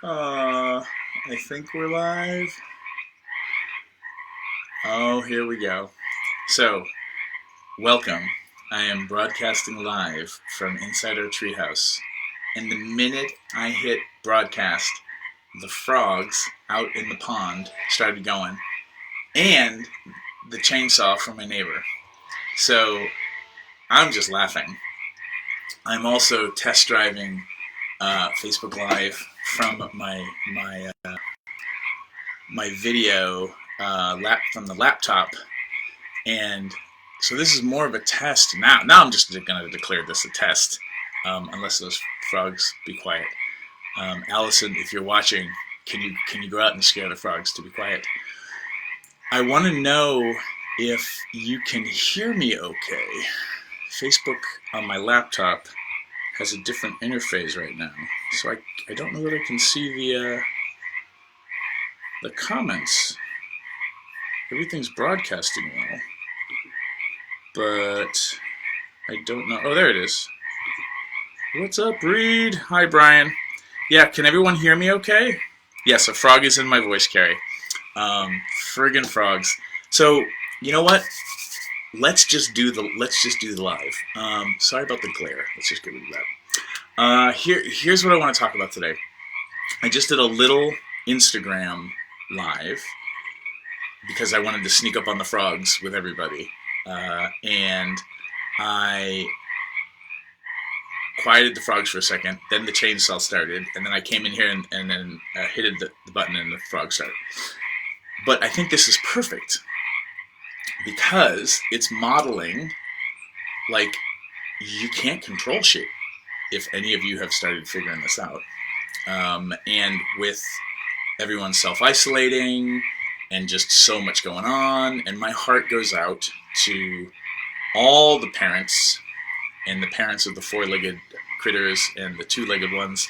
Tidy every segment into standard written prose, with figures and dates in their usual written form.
I think we're live. Oh, here we go. So, welcome. I am broadcasting live from inside our treehouse. And the minute I hit broadcast, the frogs out in the pond started going, and the chainsaw from my neighbor. So, I'm just laughing. I'm also test driving Facebook Live from my video from the laptop, and so this is more of a test now. Now I'm just going to declare this a test, unless those frogs be quiet. Allison, if you're watching, can you go out and scare the frogs to be quiet? I want to know if you can hear me okay. Facebook on my laptop has a different interface right now, so I don't know that I can see the comments. Everything's broadcasting well, but I don't know. Oh, there it is. What's up, Reed? Hi, Brian. Yeah, can everyone hear me okay? Yes, a frog is in my voice, Carrie. Friggin' frogs. So, you know what? Let's just do the live. Sorry about the glare. Let's just get rid of that. Here's what I want to talk about today. I just did a little Instagram live because I wanted to sneak up on the frogs with everybody, and I quieted the frogs for a second. Then the chainsaw started, and then I came in here and then hit the button, and the frogs started. But I think this is perfect because it's modeling like you can't control shit. If any of you have started figuring this out, and with everyone self-isolating and just so much going on, and my heart goes out to all the parents and the parents of the four-legged critters and the two-legged ones,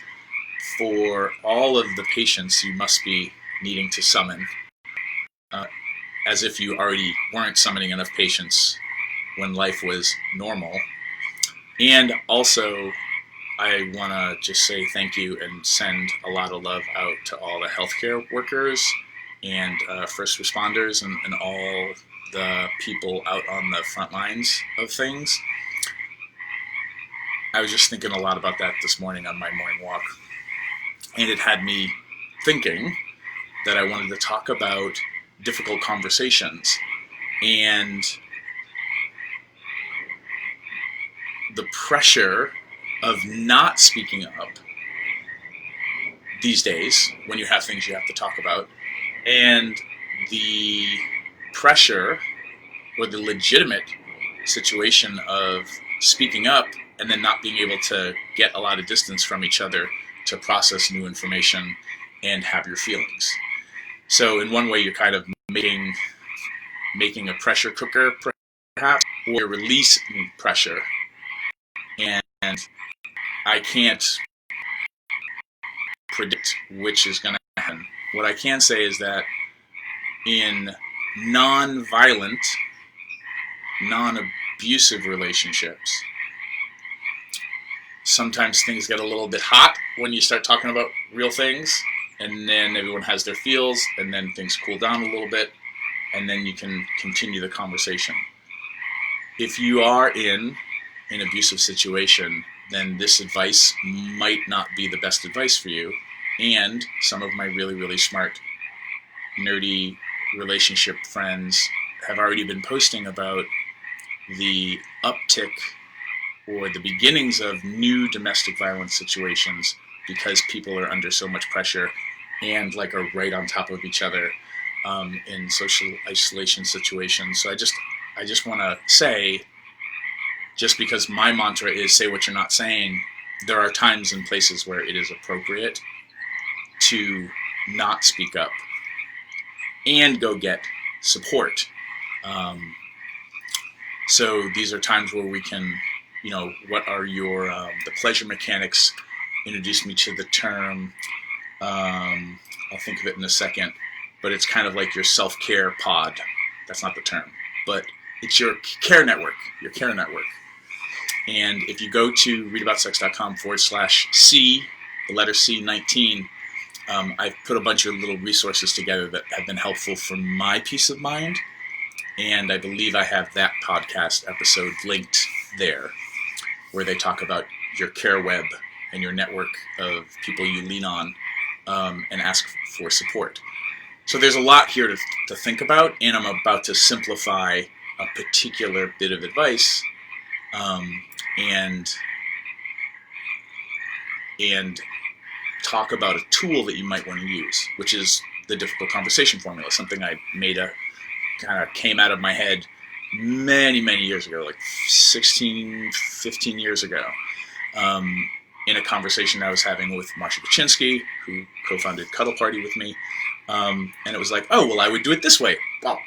for all of the patience you must be needing to summon, as if you already weren't summoning enough patience when life was normal. And also, I want to just say thank you and send a lot of love out to all the healthcare workers and first responders and all the people out on the front lines of things. I was just thinking a lot about that this morning on my morning walk, and it had me thinking that I wanted to talk about difficult conversations and the pressure of not speaking up these days when you have things you have to talk about, and the pressure or the legitimate situation of speaking up and then not being able to get a lot of distance from each other to process new information and have your feelings. So in one way, you're kind of making a pressure cooker, perhaps, or releasing pressure. And I can't predict which is going to happen. What I can say is that in non-violent, non-abusive relationships, sometimes things get a little bit hot when you start talking about real things, and then everyone has their feels, and then things cool down a little bit, and then you can continue the conversation. If you are in an abusive situation, then this advice might not be the best advice for you. And some of my really, really smart, nerdy relationship friends have already been posting about the uptick or the beginnings of new domestic violence situations because people are under so much pressure and like are right on top of each other in social isolation situations. So I just want to say, just because my mantra is say what you're not saying, there are times and places where it is appropriate to not speak up and go get support. So these are times where we can, what are your, the pleasure mechanics introduced me to the term, I'll think of it in a second, but it's kind of like your self-care pod. That's not the term, but it's your care network, And if you go to readaboutsex.com/C, the letter C, 19, I've put a bunch of little resources together that have been helpful for my peace of mind, and I believe I have that podcast episode linked there, where they talk about your care web and your network of people you lean on and ask for support. So there's a lot here to think about, and I'm about to simplify a particular bit of advice and talk about a tool that you might want to use, which is the difficult conversation formula, something I kind of came out of my head many, many years ago, like 16, 15 years ago, in a conversation I was having with Marsha Kaczynski, who co-founded Cuddle Party with me. And it was like, oh, well, I would do it this way. Wow.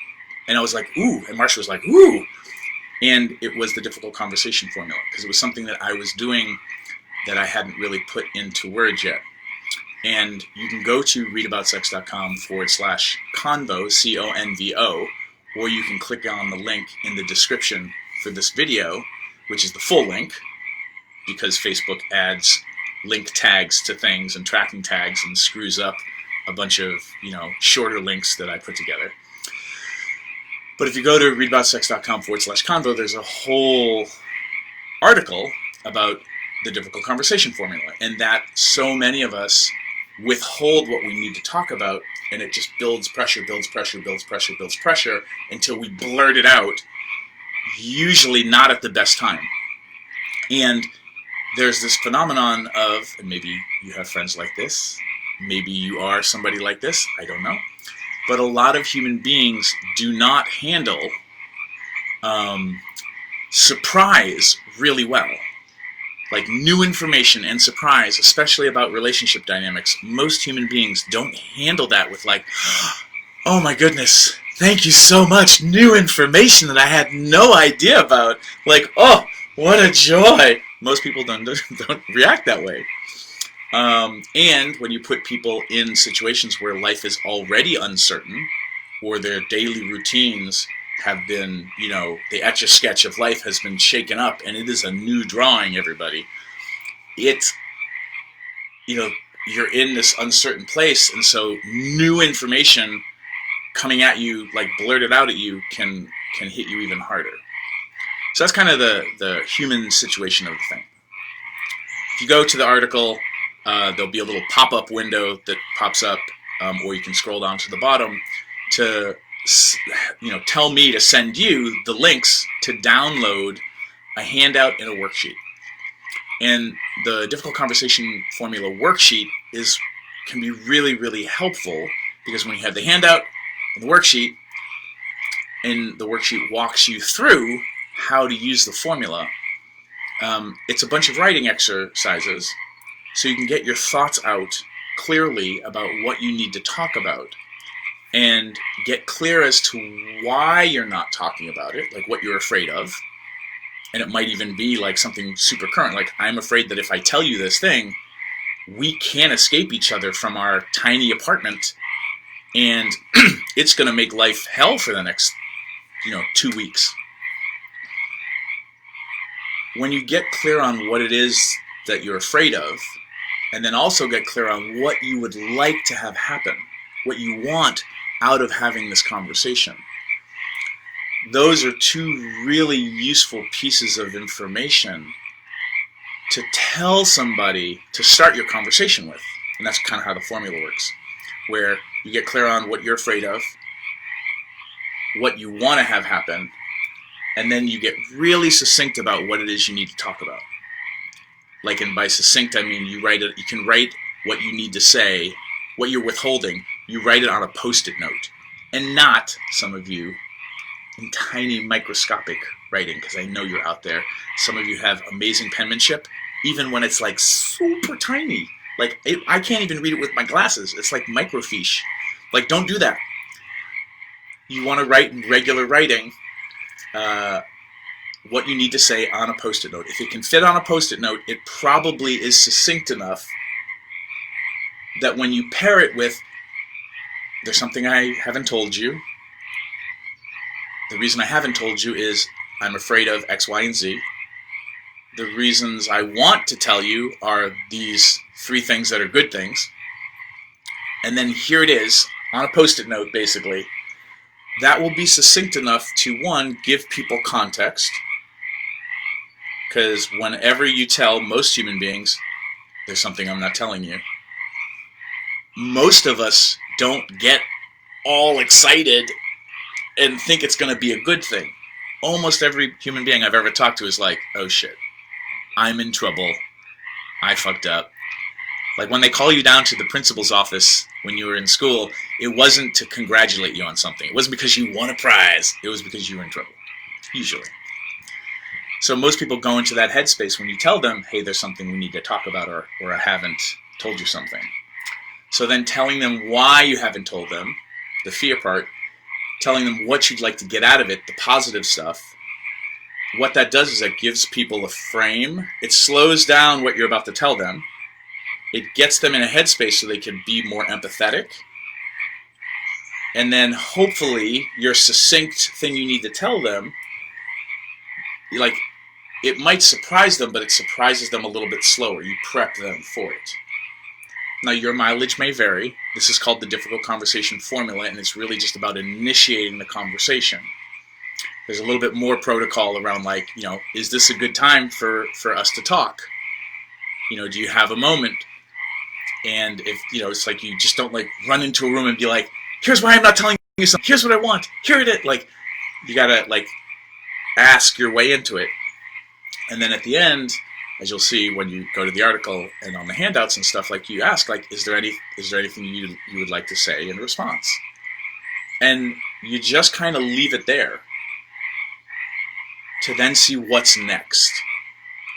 And I was like, ooh. And Marsha was like, ooh. And it was the difficult conversation formula, because it was something that I was doing that I hadn't really put into words yet. And you can go to readaboutsex.com/convo, CONVO, or you can click on the link in the description for this video, which is the full link, because Facebook adds link tags to things and tracking tags and screws up a bunch of, shorter links that I put together. But if you go to readaboutsex.com/convo, there's a whole article about the difficult conversation formula, and that so many of us withhold what we need to talk about, and it just builds pressure until we blurt it out, usually not at the best time. And there's this phenomenon of, and maybe you have friends like this, maybe you are somebody like this, I don't know, but a lot of human beings do not handle surprise really well. Like new information and surprise, especially about relationship dynamics, most human beings don't handle that with like, oh my goodness, thank you so much, new information that I had no idea about. Like, oh, what a joy. Most people don't react that way. And when you put people in situations where life is already uncertain, or their daily routines have been, the Etch-a-Sketch of life has been shaken up, and it is a new drawing, everybody. It's, you're in this uncertain place, and so new information coming at you, like blurted out at you, can hit you even harder. So that's kind of the human situation of the thing. If you go to the article, there'll be a little pop-up window that pops up, or you can scroll down to the bottom to tell me to send you the links to download a handout and a worksheet. And the difficult conversation formula worksheet can be really, really helpful, because when you have the handout and the worksheet walks you through how to use the formula, it's a bunch of writing exercises, so you can get your thoughts out clearly about what you need to talk about, and get clear as to why you're not talking about it, like what you're afraid of. And it might even be like something super current, like I'm afraid that if I tell you this thing, we can't escape each other from our tiny apartment, and it's going to make life hell for the next 2 weeks. When you get clear on what it is that you're afraid of, and then also get clear on what you would like to have happen, what you want out of having this conversation, those are two really useful pieces of information to tell somebody to start your conversation with. And that's kind of how the formula works, where you get clear on what you're afraid of, what you want to have happen, and then you get really succinct about what it is you need to talk about. Like, and by succinct, I mean you can write what you need to say, what you're withholding, you write it on a Post-it note, and not, some of you, in tiny microscopic writing, because I know you're out there. Some of you have amazing penmanship, even when it's like super tiny. Like, I can't even read it with my glasses. It's like microfiche. Like, don't do that. You want to write in regular writing what you need to say on a Post-it note. If it can fit on a Post-it note, it probably is succinct enough that when you pair it with, there's something I haven't told you. The reason I haven't told you is I'm afraid of X, Y, and Z. The reasons I want to tell you are these 3 things that are good things. And then here it is, on a Post-it note, basically. That will be succinct enough to, one, give people context. Because whenever you tell most human beings, there's something I'm not telling you, most of us don't get all excited and think it's going to be a good thing. Almost every human being I've ever talked to is like, oh shit, I'm in trouble. I fucked up. Like when they call you down to the principal's office when you were in school, it wasn't to congratulate you on something. It wasn't because you won a prize. It was because you were in trouble, usually. So most people go into that headspace when you tell them, hey, there's something we need to talk about, or I haven't told you something. So then telling them why you haven't told them, the fear part, telling them what you'd like to get out of it, the positive stuff, what that does is it gives people a frame. It slows down what you're about to tell them. It gets them in a headspace so they can be more empathetic. And then hopefully your succinct thing you need to tell them, like, it might surprise them, but it surprises them a little bit slower. You prep them for it. Now, your mileage may vary. This is called the Difficult Conversation Formula, and it's really just about initiating the conversation. There's a little bit more protocol around, like, is this a good time for us to talk? Do you have a moment? And if, it's like you just don't, like, run into a room and be like, here's why I'm not telling you something. Here's what I want. Here it is. Like, you gotta, like, ask your way into it. And then at the end, as you'll see when you go to the article and on the handouts and stuff, like, you ask, like, is there anything you would like to say in response? And you just kind of leave it there to then see what's next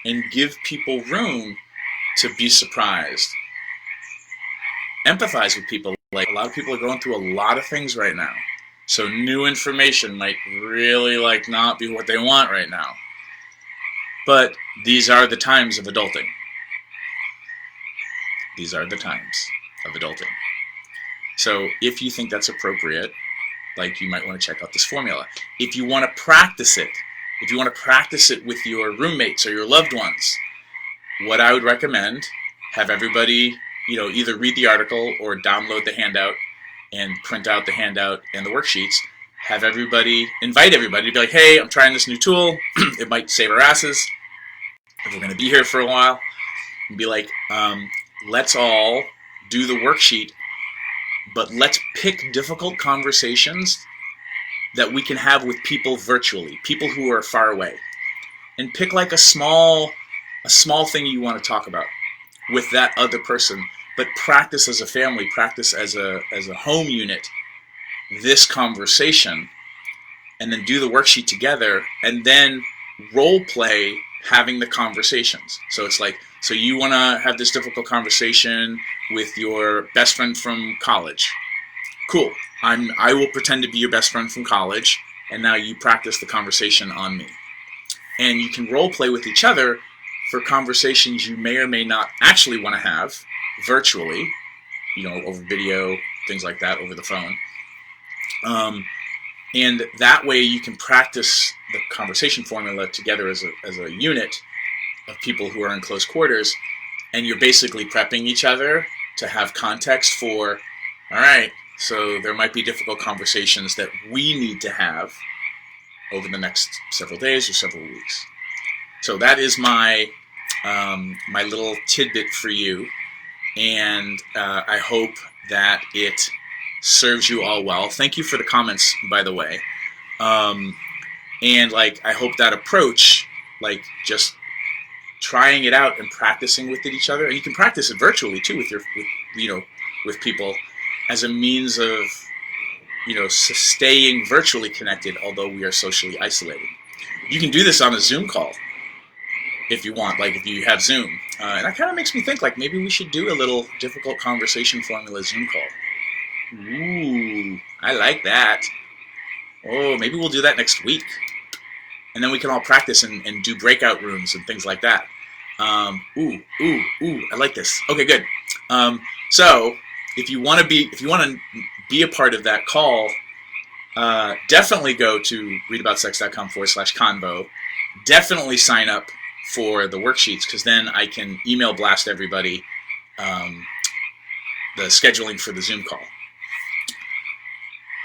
and give people room to be surprised. Empathize with people. Like, a lot of people are going through a lot of things right now. So new information might really, like, not be what they want right now. But these are the times of adulting. These are the times of adulting. So if you think that's appropriate, like, you might want to check out this formula. If you want to practice it, with your roommates or your loved ones, what I would recommend, have everybody, either read the article or download the handout and print out the handout and the worksheets. Invite everybody to be like, hey, I'm trying this new tool. It might save our asses if we're going to be here for a while. And be like, let's all do the worksheet, but let's pick difficult conversations that we can have with people virtually, people who are far away. And pick, like, a small thing you want to talk about with that other person, but practice as a family, practice as a home unit, this conversation, and then do the worksheet together, and then role play having the conversations. So it's like, so you want to have this difficult conversation with your best friend from college. Cool. I will pretend to be your best friend from college, and now you practice the conversation on me. And you can role play with each other for conversations you may or may not actually want to have virtually, over video, things like that, over the phone. And that way you can practice the conversation formula together as a unit of people who are in close quarters, and you're basically prepping each other to have context for, all right, so there might be difficult conversations that we need to have over the next several days or several weeks. So that is my little tidbit for you, and I hope that it serves you all well. Thank you for the comments, by the way. And, like, I hope that approach, like, just trying it out and practicing with each other, and you can practice it virtually too with people, as a means of staying virtually connected, although we are socially isolated. You can do this on a Zoom call if you want, like, if you have Zoom. And that kind of makes me think, like, maybe we should do a little difficult conversation formula Zoom call. Ooh, I like that. Oh, maybe we'll do that next week. And then we can all practice and do breakout rooms and things like that. Ooh, I like this. Okay, good. So if you want to be a part of that call, definitely go to readaboutsex.com/convo. Definitely sign up for the worksheets, because then I can email blast everybody the scheduling for the Zoom call.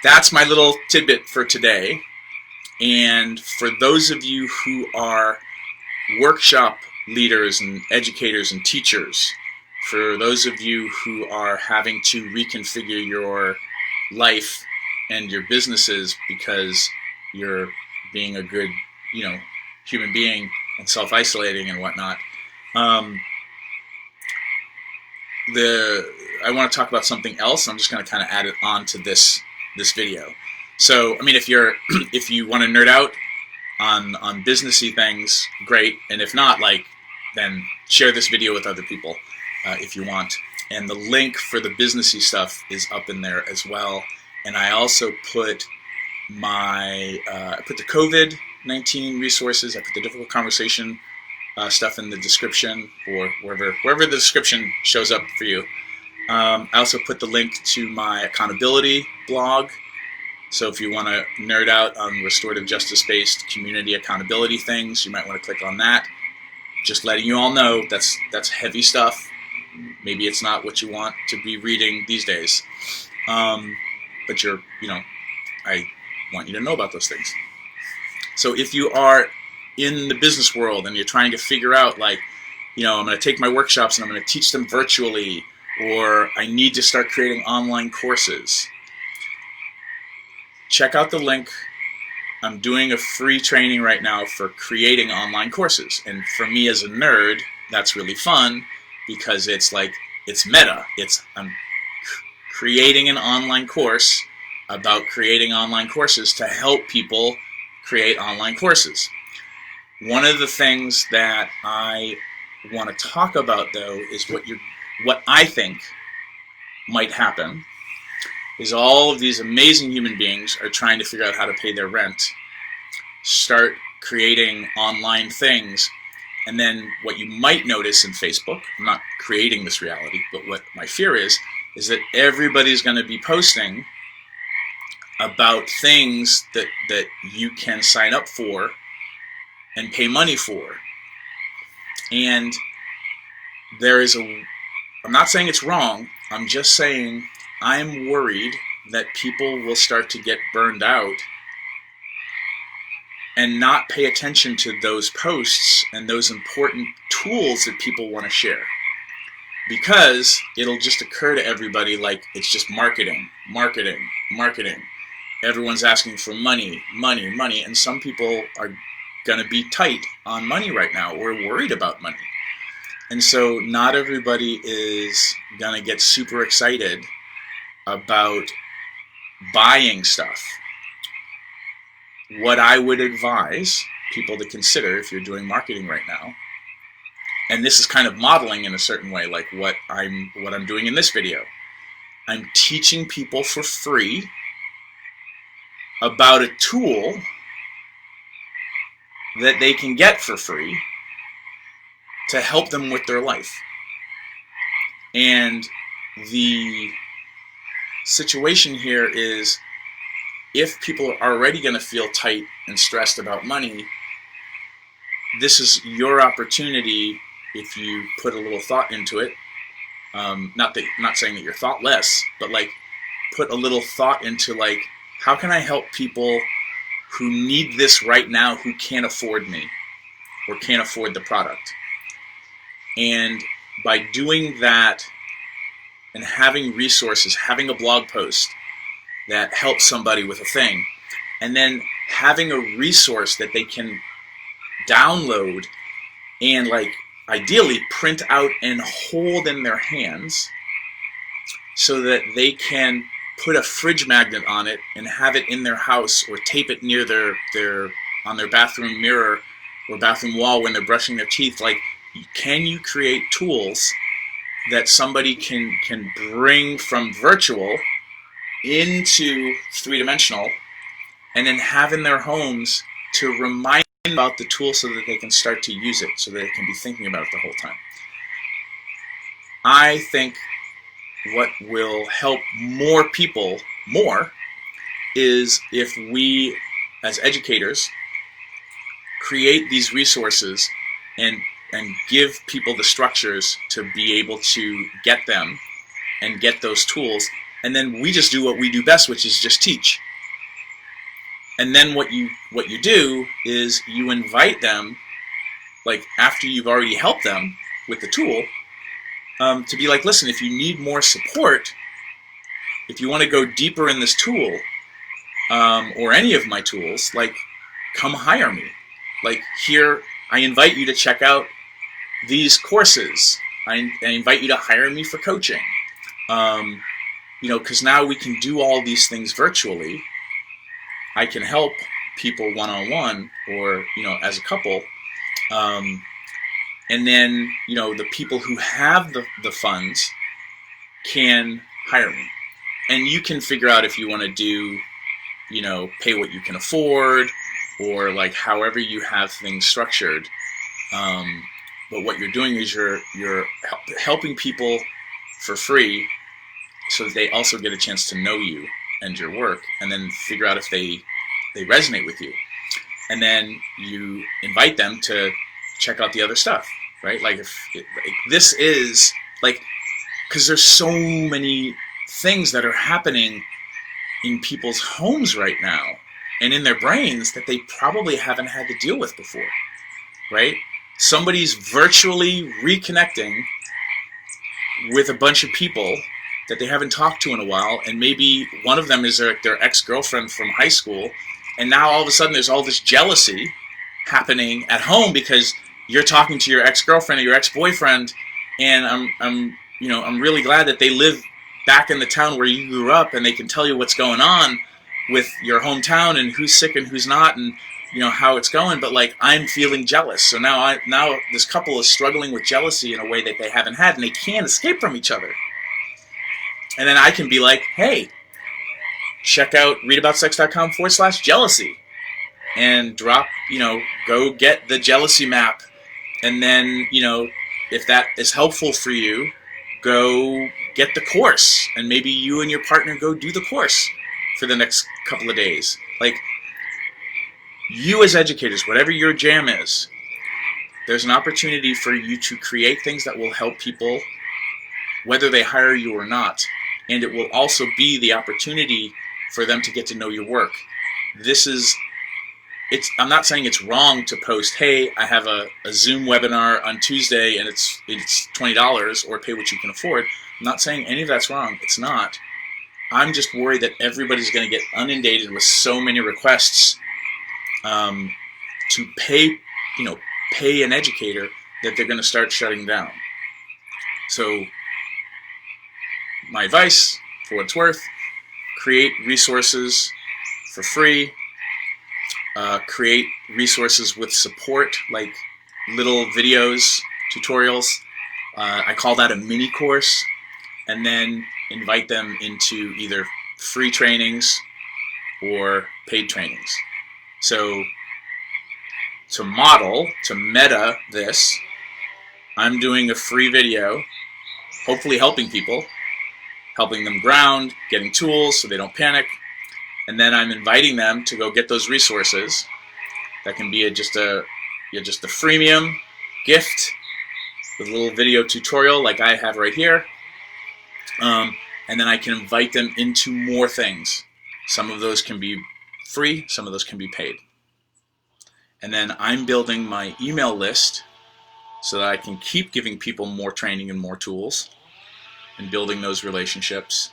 That's my little tidbit for today. And for those of you who are workshop leaders and educators and teachers, for those of you who are having to reconfigure your life and your businesses because you're being a good, human being and self-isolating and whatnot, I want to talk about something else. I'm just going to kind of add it on to this video. So, if you want to nerd out on businessy things, great. And if not, then share this video with other people if you want. And the link for the businessy stuff is up in there as well. And I also put I put the COVID-19 resources. I put the Difficult Conversation stuff in the description, or wherever the description shows up for you. I also put the link to my accountability blog. So if you want to nerd out on restorative justice-based community accountability things, you might want to click on that. Just letting you all know that's heavy stuff. Maybe it's not what you want to be reading these days, but I want you to know about those things. So if you are in the business world and you're trying to figure out, I'm going to take my workshops and I'm going to teach them virtually, or I need to start creating online courses, check out the link. I'm doing a free training right now for creating online courses. And for me as a nerd, that's really fun because it's meta. I'm creating an online course about creating online courses to help people create online courses. One of the things that I want to talk about, though, is what I think might happen is all of these amazing human beings are trying to figure out how to pay their rent, start creating online things, and then what you might notice in Facebook, I'm not creating this reality, but what my fear is that everybody's going to be posting about things that you can sign up for and pay money for. And I'm not saying it's wrong, I'm just saying I'm worried that people will start to get burned out and not pay attention to those posts and those important tools that people want to share. Because it'll just occur to everybody like it's just marketing. Everyone's asking for money, and some people are going to be tight on money right now or worried about money. And so not everybody is going to get super excited about buying stuff. What I would advise people to consider if you're doing marketing right now, and this is kind of modeling in a certain way, like what I'm doing in this video. I'm teaching people for free about a tool that they can get for free to help them with their life. And the situation here is, if people are already going to feel tight and stressed about money, this is your opportunity if you put a little thought into it. Not saying that you're thoughtless, but put a little thought into how can I help people who need this right now who can't afford me or can't afford the product. And by doing that and having resources, having a blog post that helps somebody with a thing, and then having a resource that they can download and ideally print out and hold in their hands so that they can put a fridge magnet on it and have it in their house, or tape it near on their bathroom mirror or bathroom wall when they're brushing their teeth. Can you create tools that somebody can bring from virtual into three-dimensional and then have in their homes to remind them about the tool so that they can start to use it, so that they can be thinking about it the whole time? I think what will help more people is if we as educators create these resources and give people the structures to be able to get them and get those tools. And then we just do what we do best, which is just teach. And then what you do is you invite them, like after you've already helped them with the tool, to be like, listen, if you need more support, if you want to go deeper in this tool, or any of my tools, like, come hire me. Like, here, I invite you to check out these courses. I invite you to hire me for coaching. Because now we can do all these things virtually. I can help people one-on-one or, as a couple. And then, the people who have the funds can hire me. And you can figure out if you want to do, pay what you can afford, or like however you have things structured. But what you're doing is you're helping people for free so that they also get a chance to know you and your work, and then figure out if they resonate with you. And then you invite them to check out the other stuff, right? Like, this is, like, because there's so many things that are happening in people's homes right now and in their brains that they probably haven't had to deal with before, right? Somebody's virtually reconnecting with a bunch of people that they haven't talked to in a while, and maybe one of them is their ex-girlfriend from high school, and now all of a sudden there's all this jealousy happening at home because you're talking to your ex-girlfriend or your ex-boyfriend, and I'm really glad that they live back in the town where you grew up, and they can tell you what's going on with your hometown and who's sick and who's not, and how it's going. But like, I'm feeling jealous, so now this couple is struggling with jealousy in a way that they haven't had, and they can't escape from each other. And then I can be like, hey, check out readaboutsex.com/jealousy, and drop, go get the jealousy map, and then if that is helpful for you, go get the course, and maybe you and your partner go do the course for the next couple of days. Like, you as educators, whatever your jam is, there's an opportunity for you to create things that will help people, whether they hire you or not. And it will also be the opportunity for them to get to know your work. I'm not saying it's wrong to post, hey, I have a Zoom webinar on Tuesday and it's $20, or pay what you can afford. I'm not saying any of that's wrong. It's not. I'm just worried that everybody's going to get inundated with so many requests to pay an educator, that they're going to start shutting down. So my advice, for what it's worth, create resources for free. Create resources with support, like little videos, tutorials. I call that a mini course. And then invite them into either free trainings or paid trainings. So to meta this, I'm doing a free video, hopefully helping people, helping them ground, getting tools so they don't panic. And then I'm inviting them to go get those resources. That can be just a freemium gift with a little video tutorial like I have right here. And then I can invite them into more things. Some of those can be free, some of those can be paid. And then I'm building my email list so that I can keep giving people more training and more tools, and building those relationships,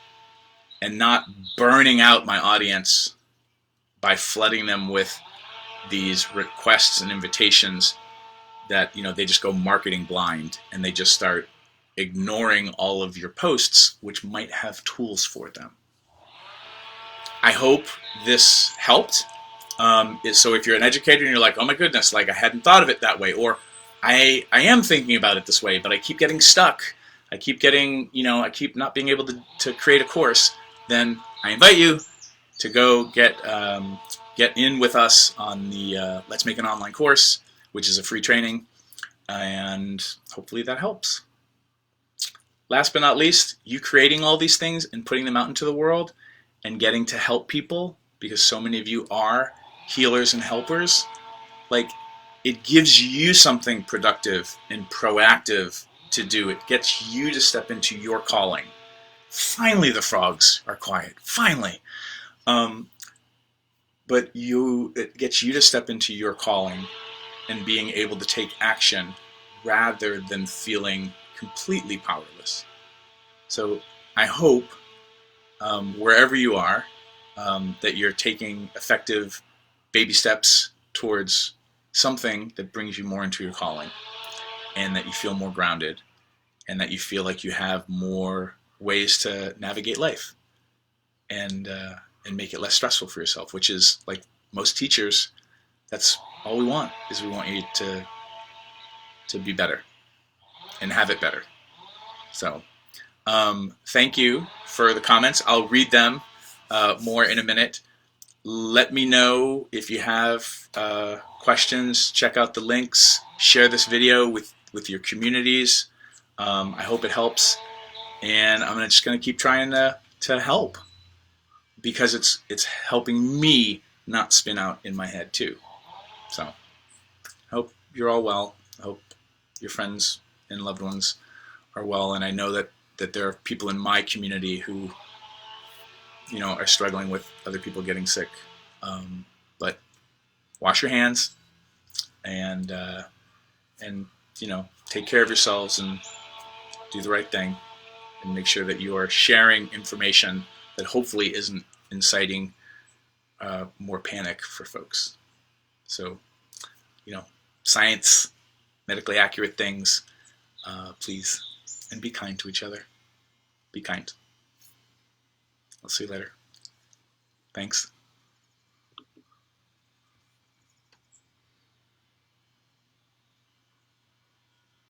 and not burning out my audience by flooding them with these requests and invitations that they just go marketing blind, and they just start ignoring all of your posts, which might have tools for them. I hope this helped. So if you're an educator and you're like, oh my goodness, like I hadn't thought of it that way, or I am thinking about it this way, but I keep getting stuck, I keep not being able to create a course, then I invite you to go get in with us on the Let's Make an Online Course, which is a free training, and hopefully that helps. Last but not least, you creating all these things and putting them out into the world and getting to help people, because so many of you are healers and helpers, like, it gives you something productive and proactive to do. It gets you to step into your calling. Finally, the frogs are quiet. Finally. But it gets you to step into your calling and being able to take action rather than feeling completely powerless. So I hope wherever you are, that you're taking effective baby steps towards something that brings you more into your calling, and that you feel more grounded, and that you feel like you have more ways to navigate life and make it less stressful for yourself, which is, like most teachers, that's all we want, is we want you to be better and have it better. So thank you for the comments. I'll read them more in a minute. Let me know if you have questions. Check out the links. Share this video with your communities. I hope it helps, and I'm just going to keep trying to help, because it's helping me not spin out in my head too. So I hope you're all well. I hope your friends and loved ones are well, and I know that there are people in my community who are struggling with other people getting sick. But wash your hands and take care of yourselves and do the right thing, and make sure that you are sharing information that hopefully isn't inciting more panic for folks. So, science, medically accurate things, please, and be kind to each other. Be kind. I'll see you later. Thanks.